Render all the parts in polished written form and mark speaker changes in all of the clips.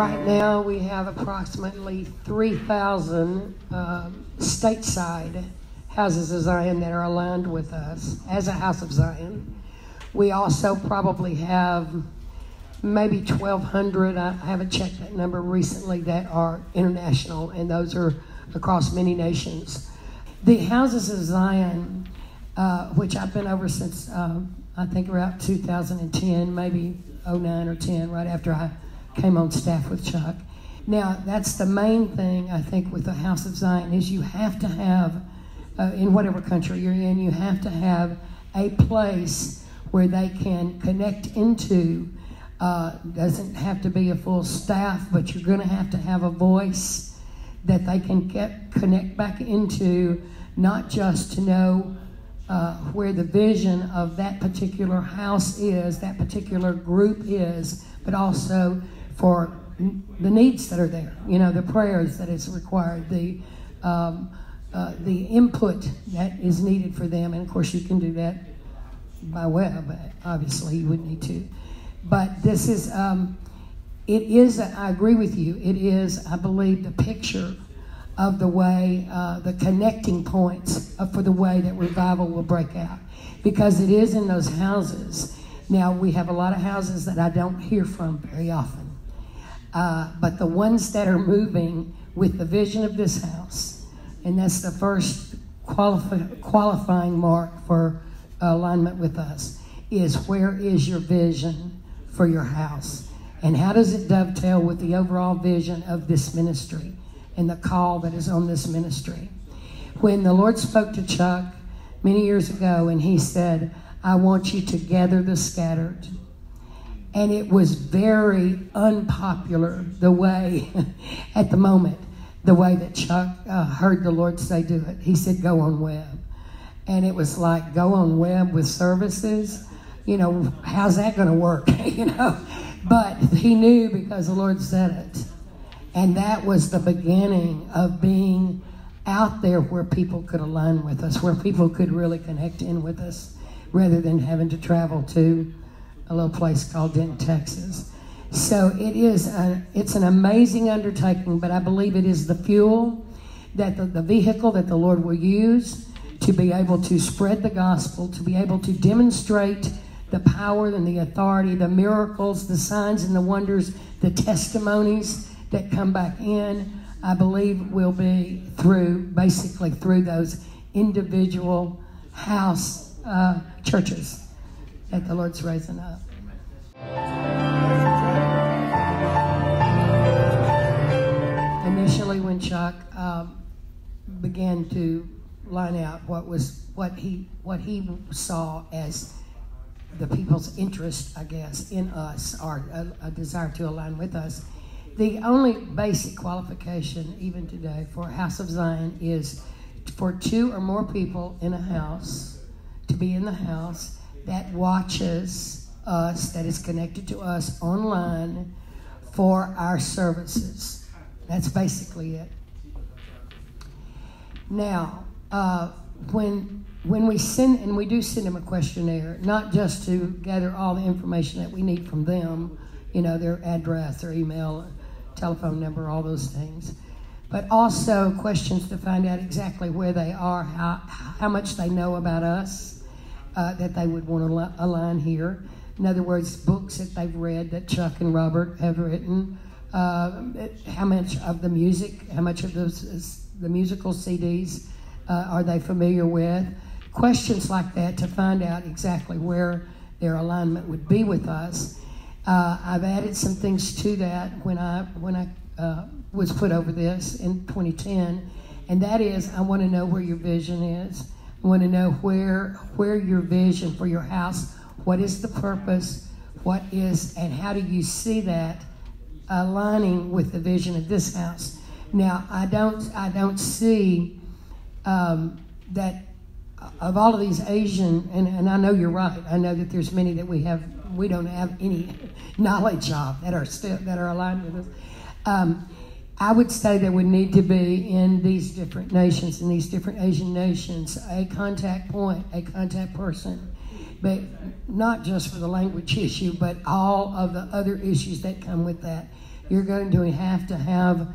Speaker 1: Right now, we have approximately 3,000 stateside houses of Zion that are aligned with us as a House of Zion. We also probably have maybe 1,200, I haven't checked that number recently, that are international, and those are across many nations. The Houses of Zion, which I've been over since I think around 2010, maybe 09 or 10, right after I came on staff with Chuck. Now, that's the main thing, I think, with the House of Zion, is you have to have, in whatever country you're in, you have to have a place where they can connect into. Doesn't have to be a full staff, but you're going to have a voice that they can connect back into, not just to know where the vision of that particular house is, that particular group is, but also for the needs that are there, the prayers that is required, the input that is needed for them. And of course you can do that by web, obviously you would need to. But this is, it is, I agree with you, it is, I believe, the picture of the way, the connecting points for the way that revival will break out. Because it is in those houses. Now, we have a lot of houses that I don't hear from very often. But the ones that are moving with the vision of this house, and that's the first qualifying mark for alignment with us, is where is your vision for your house? And how does it dovetail with the overall vision of this ministry and the call that is on this ministry? When the Lord spoke to Chuck many years ago and he said, I want you to gather the scattered. And it was very unpopular the way, at the moment, the way that Chuck heard the Lord say do it. He said, go on web. And it was like, go on web with services? How's that going to work? But he knew because the Lord said it. And that was the beginning of being out there where people could align with us, where people could really connect in with us, rather than having to travel to a little place called Denton, Texas. So it's an amazing undertaking, but I believe it is the fuel, that the vehicle that the Lord will use to be able to spread the gospel, to be able to demonstrate the power and the authority, the miracles, the signs and the wonders, the testimonies that come back in, I believe will be basically through those individual house churches that the Lord's raising up. Initially, when Chuck began to line out what he saw as the people's interest, I guess, in us, or a desire to align with us, the only basic qualification, even today, for a House of Zion is for 2 or more people in a house to be in the house that watches us, that is connected to us online for our services. That's basically it. Now, when we send, and we do send them a questionnaire, not just to gather all the information that we need from them, their address, their email, telephone number, all those things, but also questions to find out exactly where they are, how much they know about us, that they would want to align here. In other words, books that they've read that Chuck and Robert have written, how much of the music, how much of the musical CDs are they familiar with? Questions like that to find out exactly where their alignment would be with us. I've added some things to that when I was put over this in 2010, and that is, I want to know where your vision is. I want to know where your vision for your house, what is the purpose, what is, and how do you see that aligning with the vision of this house. Now, I don't see that of all of these Asian, and I know you're right. I know that there's many that we don't have any knowledge of that are aligned with us. I would say there would need to be in these different nations, in these different Asian nations, a contact point, a contact person, but not just for the language issue, but all of the other issues that come with that, You're going to have to have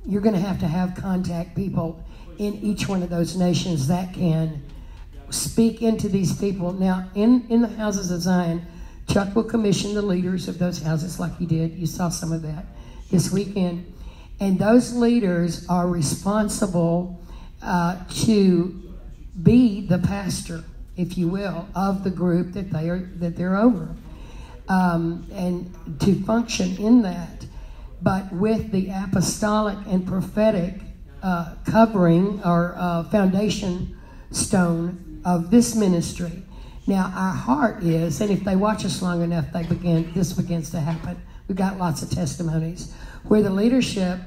Speaker 1: you're going to have contact people in each one of those nations that can speak into these people. Now, in the houses of Zion, Chuck will commission the leaders of those houses like he did. You saw some of that this weekend. And those leaders are responsible to be the pastor, if you will, of the group that they're over, and to function in that. But with the apostolic and prophetic covering or foundation stone of this ministry. Now, our heart is, and if they watch us long enough, this begins to happen. We've got lots of testimonies where the leadership,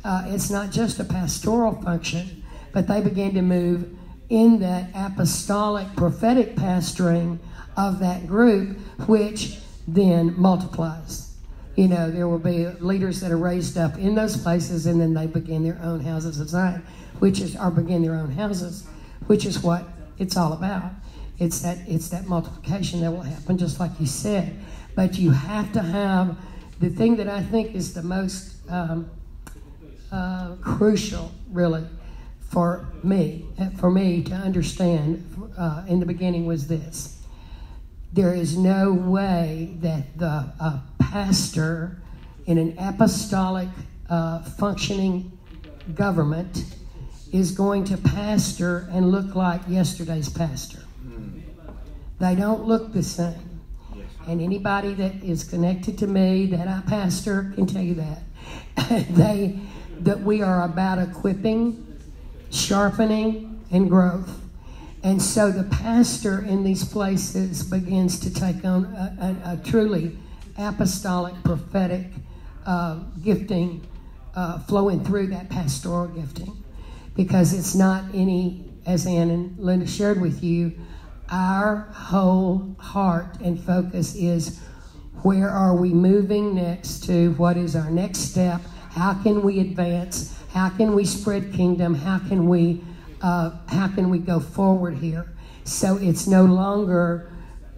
Speaker 1: it's not just a pastoral function, but they begin to move in that apostolic prophetic pastoring of that group, which then multiplies. You know, there will be leaders that are raised up in those places, and then they begin their own houses of Zion, begin their own houses, which is what it's all about. It's that multiplication that will happen, just like you said. But you have to have the thing that I think is the most crucial, really, for me to understand in the beginning was this. There is no way that the pastor in an apostolic functioning government is going to pastor and look like yesterday's pastor. They don't look the same. And anybody that is connected to me that I pastor can tell you that. That we are about equipping, sharpening, and growth. And so the pastor in these places begins to take on a truly apostolic, prophetic gifting flowing through that pastoral gifting. Because it's not any, as Ann and Linda shared with you, our whole heart and focus is where are we moving next to? What is our next step? How can we advance? How can we spread kingdom? How can we go forward here? So it's no longer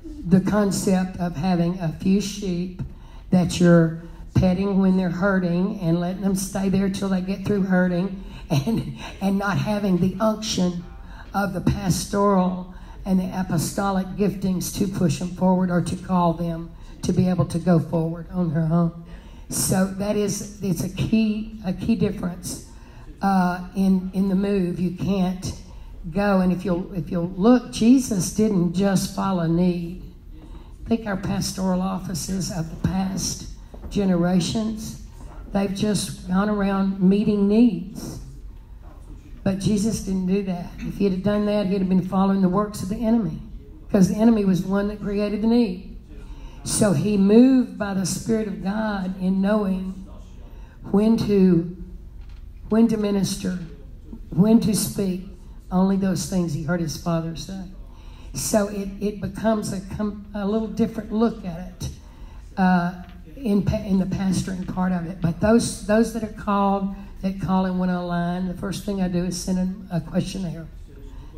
Speaker 1: the concept of having a few sheep that you're petting when they're hurting and letting them stay there till they get through hurting, and not having the unction of the pastoral and the apostolic giftings to push them forward or to call them to be able to go forward on their own. So it's a key difference in the move. You can't go, and if you'll look, Jesus didn't just follow need. I think our pastoral offices of the past generations, they've just gone around meeting needs. But Jesus didn't do that. If he had done that, he'd have been following the works of the enemy, because the enemy was the one that created the need. So he moved by the Spirit of God in knowing when to minister, when to speak, only those things he heard his Father say. So it becomes a little different look at it in the pastoring part of it. But those that are called, that call and went online, the first thing I do is send them a questionnaire.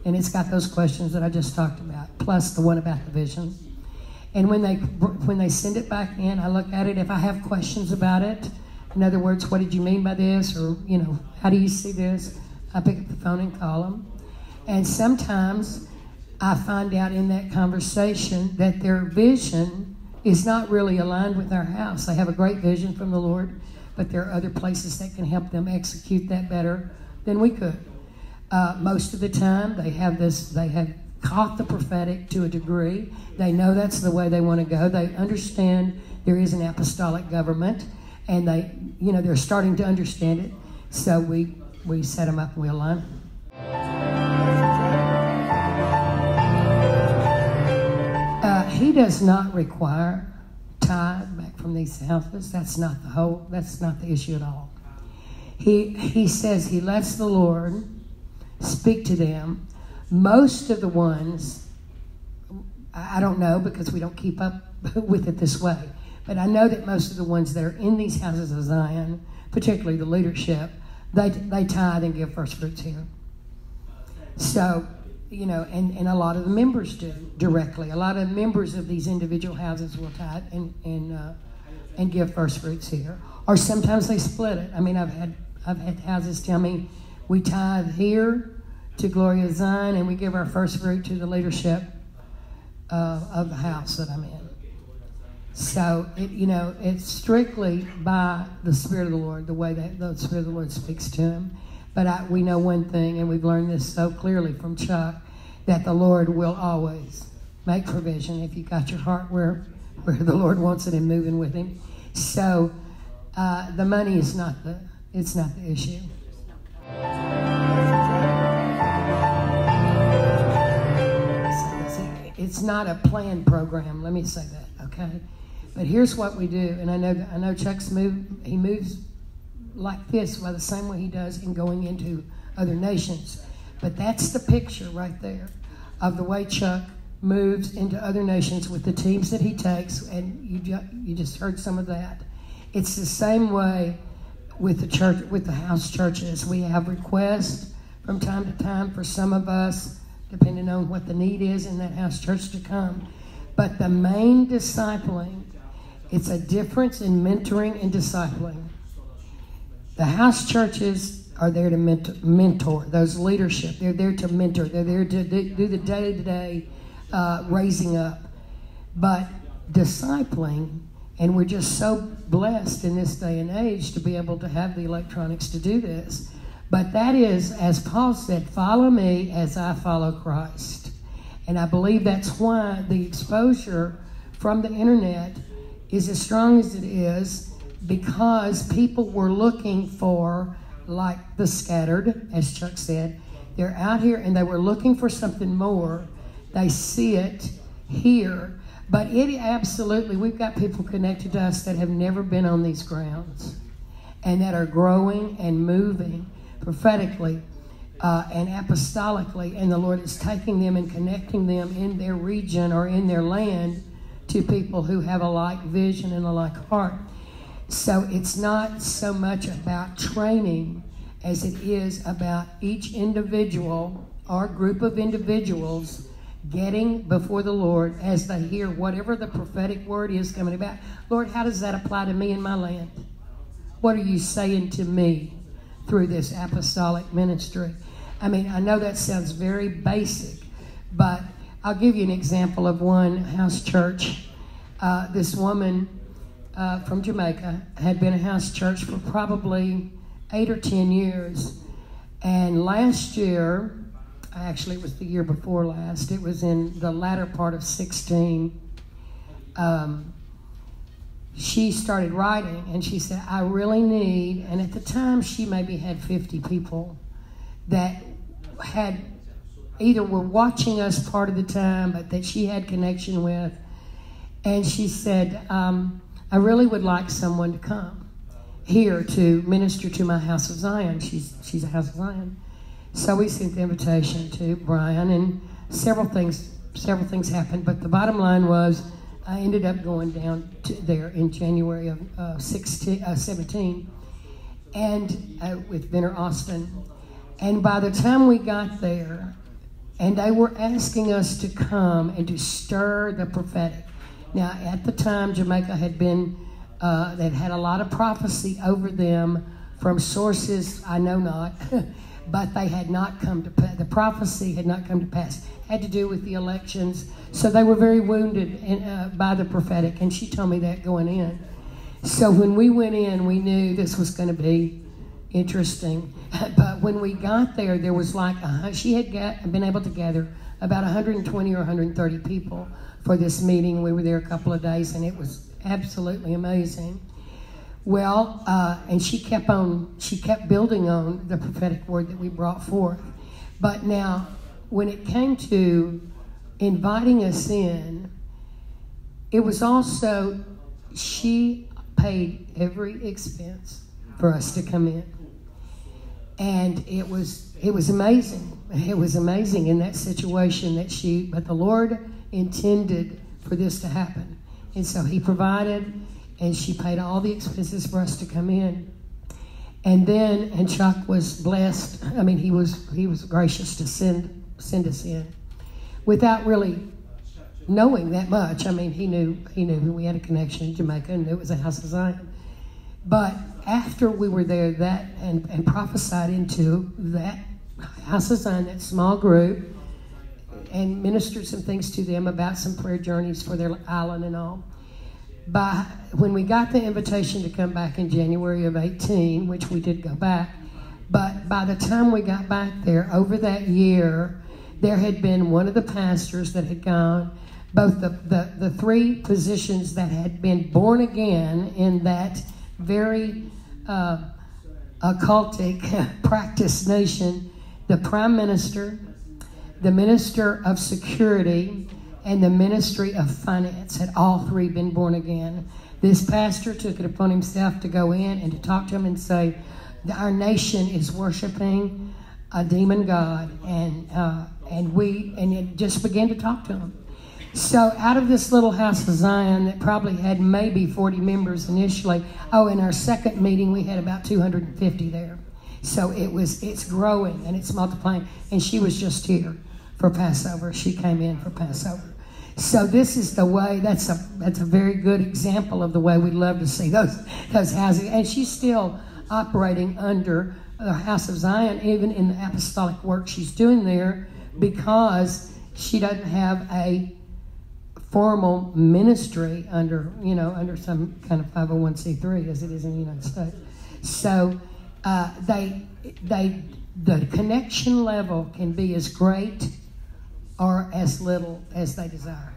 Speaker 1: And it's got those questions that I just talked about, plus the one about the vision. And when they send it back in, I look at it. If I have questions about it, in other words, what did you mean by this? Or, how do you see this? I pick up the phone and call them. And sometimes I find out in that conversation that their vision is not really aligned with our house. They have a great vision from the Lord, but there are other places that can help them execute that better than we could. Most of the time, they have caught the prophetic to a degree. They know that's the way they want to go. They understand there is an apostolic government, and they're starting to understand it. So we set them up and we align. He does not require tithe back from these houses. That's not the issue at all. He says he lets the Lord speak to them. Most of the ones, I don't know because we don't keep up with it this way, but I know that most of the ones that are in these houses of Zion, particularly the leadership, they tithe and give first fruits here. So, and a lot of the members do directly. A lot of members of these individual houses will tithe and and give first fruits here. Or sometimes they split it. I mean, I've had houses tell me we tithe here to Gloria Zion and we give our first fruit to the leadership of the house that I'm in. So, it's strictly by the Spirit of the Lord, the way that the Spirit of the Lord speaks to him. But we know one thing, and we've learned this so clearly from Chuck, that the Lord will always make provision if you got your heart where the Lord wants it and moving with him. So the money is not the issue. It's not a planned program, let me say that, okay? But here's what we do, and I know Chuck's he moves like this by the same way he does in going into other nations. But that's the picture right there of the way Chuck moves into other nations with the teams that he takes, and you just heard some of that. It's the same way with the church, with the house churches. We have requests from time to time for some of us, depending on what the need is in that house church, to come. But the main discipling, it's a difference in mentoring and discipling. The house churches are there to mentor those leadership. They're there to mentor. They're there to do the day-to-day raising up. But discipling, and we're just so blessed in this day and age to be able to have the electronics to do this. But that is, as Paul said, follow me as I follow Christ. And I believe that's why the exposure from the internet is as strong as it is, because people were looking for, like the scattered, as Chuck said, they're out here and they were looking for something more. They see it here. But it absolutely, we've got people connected to us that have never been on these grounds and that are growing and moving prophetically and apostolically, and the Lord is taking them and connecting them in their region or in their land to people who have a like vision and a like heart. So it's not so much about training as it is about each individual or group of individuals getting before the Lord as they hear whatever the prophetic word is coming about. Lord, how does that apply to me in my land? What are you saying to me through this apostolic ministry? I mean, I know that sounds very basic, but I'll give you an example of one house church. This woman from Jamaica had been a house church for probably 8 or 10 years. And last year, actually it was the year before last, it was in the latter part of 16, she started writing and she said, I really need, and at the time she maybe had 50 people that had either were watching us part of the time, but that she had connection with. And she said, I really would like someone to come here to minister to my House of Zion. She's a House of Zion. So we sent the invitation to Brian, and several things happened. But the bottom line was, I ended up going down to there in January of 17, and with Venner Austin. And by the time we got there, and they were asking us to come and to stir the prophetic. Now, at the time, Jamaica had been, they'd had a lot of prophecy over them from sources I know not, but they had not come to pass. The prophecy had not come to pass. Had to do with the elections. So they were very wounded by the prophetic, and she told me that going in. So when we went in, we knew this was going to be interesting. But when we got there, there was like, she had been able to gather about 120 or 130 people for this meeting. We were there a couple of days, and it was absolutely amazing. Well, and she kept building on the prophetic word that we brought forth. But now, when it came to inviting us in, it was also, she paid every expense for us to come in. And it was amazing. It was amazing in that situation but the Lord intended for this to happen. And so he provided, and she paid all the expenses for us to come in. And Chuck was blessed. I mean, he was gracious to send us in without really knowing that much. I mean, he knew we had a connection in Jamaica and knew it was a House of Zion. But after we were there and prophesied into that House of Zion, that small group, and ministered some things to them about some prayer journeys for their island and all. When we got the invitation to come back in January of 18, which we did go back, but by the time we got back there, over that year, there had been one of the pastors that had gone, both the three positions that had been born again in that very occultic practice nation, the prime minister, the minister of security, and the ministry of finance had all three been born again. This pastor took it upon himself to go in and to talk to them and say, our nation is worshiping a demon god, and it just began to talk to them. So out of this little House of Zion that probably had maybe 40 members initially, in our second meeting we had about 250 there. So it's growing and it's multiplying. And she was just here for Passover. She came in for Passover. So this is the way. That's a very good example of the way we'd love to see those houses. And she's still operating under the House of Zion, even in the apostolic work she's doing there, because she doesn't have a formal ministry under some kind of 501c3 as it is in the United States. So the connection level can be as great or as little as they desire.